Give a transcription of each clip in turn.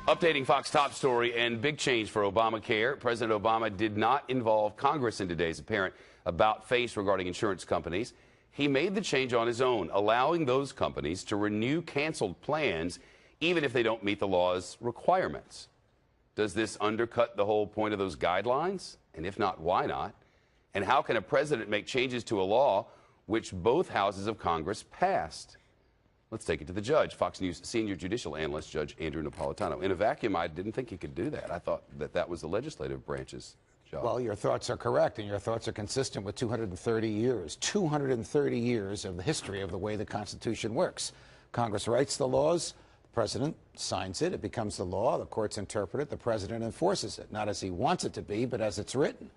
Updating Fox top story and big change for Obamacare. President Obama did not involve Congress in today's apparent about-face regarding insurance companies. He made the change on his own, allowing those companies to renew canceled plans even if they don't meet the law's requirements. Does this undercut the whole point of those guidelines? And if not, why not? And how can a president make changes to a law which both houses of Congress passed? Let's take it to the judge. Fox News senior judicial analyst, Judge Andrew Napolitano. In a vacuum, I didn't think he could do that. I thought that that was the legislative branch's job. Well, your thoughts are correct, and your thoughts are consistent with 230 years. 230 years of the history of the way the Constitution works. Congress writes the laws, the president signs it, it becomes the law, the courts interpret it, the president enforces it. Not as he wants it to be, but as it's written.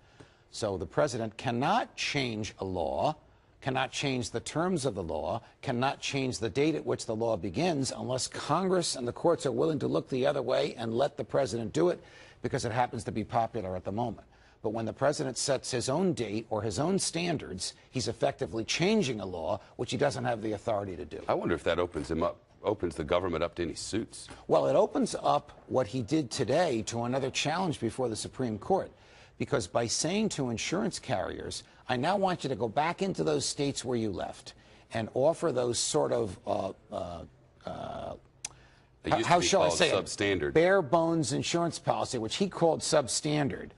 So the president cannot change a law, cannot change the terms of the law, cannot change the date at which the law begins unless Congress and the courts are willing to look the other way and let the president do it because it happens to be popular at the moment. But when the president sets his own date or his own standards, he's effectively changing a law which he doesn't have the authority to do. I wonder if that opens the government up to any suits. Well, it opens up what he did today to another challenge before the Supreme Court. Because by saying to insurance carriers, I now want you to go back into those states where you left and offer those sort of, how shall I say it, substandard, bare bones insurance policy, which he called substandard.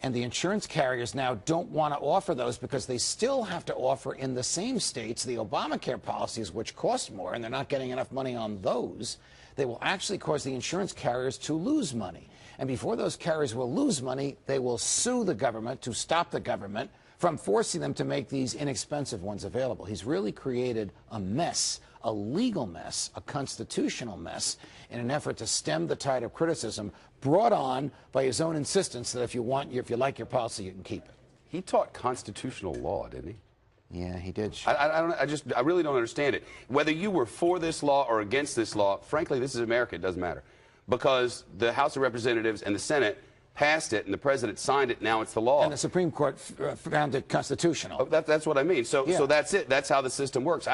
And the insurance carriers now don't want to offer those because they still have to offer in the same states the Obamacare policies, which cost more, and they're not getting enough money on those. They will actually cause the insurance carriers to lose money. And before those carriers will lose money, they will sue the government to stop the government from forcing them to make these inexpensive ones available. He's really created a mess, a legal mess, a constitutional mess, in an effort to stem the tide of criticism brought on by his own insistence that if you like your policy, you can keep it. He taught constitutional law, didn't he? Yeah, he did. I really don't understand it. Whether you were for this law or against this law, frankly, this is America. It doesn't matter. Because the House of Representatives and the Senate passed it and the president signed it, now it's the law. And the Supreme Court found it constitutional. Oh, that's what I mean. So that's it. That's how the system works.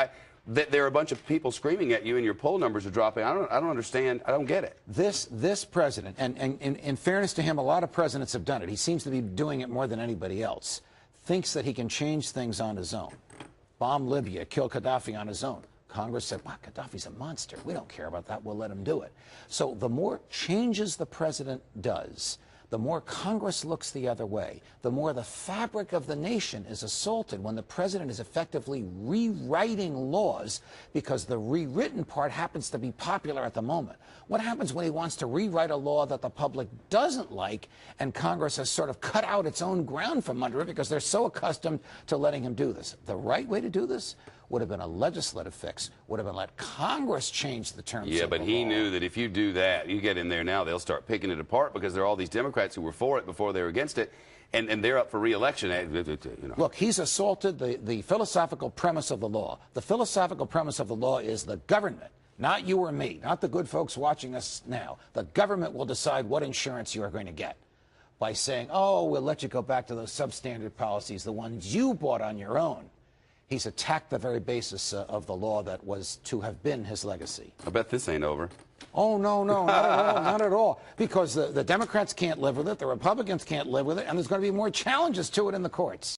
There are a bunch of people screaming at you and your poll numbers are dropping. I don't understand. I don't get it. This president, and in fairness to him, a lot of presidents have done it. He seems to be doing it more than anybody else. Thinks that he can change things on his own. Bomb Libya, kill Gaddafi on his own. Congress said, wow, Gaddafi's a monster. We don't care about that. We'll let him do it. So the more changes the president does, the more Congress looks the other way, the more the fabric of the nation is assaulted when the president is effectively rewriting laws because the rewritten part happens to be popular at the moment. What happens when he wants to rewrite a law that the public doesn't like and Congress has sort of cut out its own ground from under it because they're so accustomed to letting him do this? The right way to do this would have been a legislative fix, would have been let Congress change the terms of the law. Yeah, but he knew that if you do that, you get in there now, they'll start picking it apart because there are all these Democrats who were for it before they were against it, and they're up for re-election. You know. Look, he's assaulted the philosophical premise of the law. The philosophical premise of the law is the government, not you or me, not the good folks watching us now. The government will decide what insurance you are going to get by saying, oh, we'll let you go back to those substandard policies, the ones you bought on your own. He's attacked the very basis of the law that was to have been his legacy. I bet this ain't over. Oh, no, not at all, not at all. Because the Democrats can't live with it, the Republicans can't live with it, and there's going to be more challenges to it in the courts.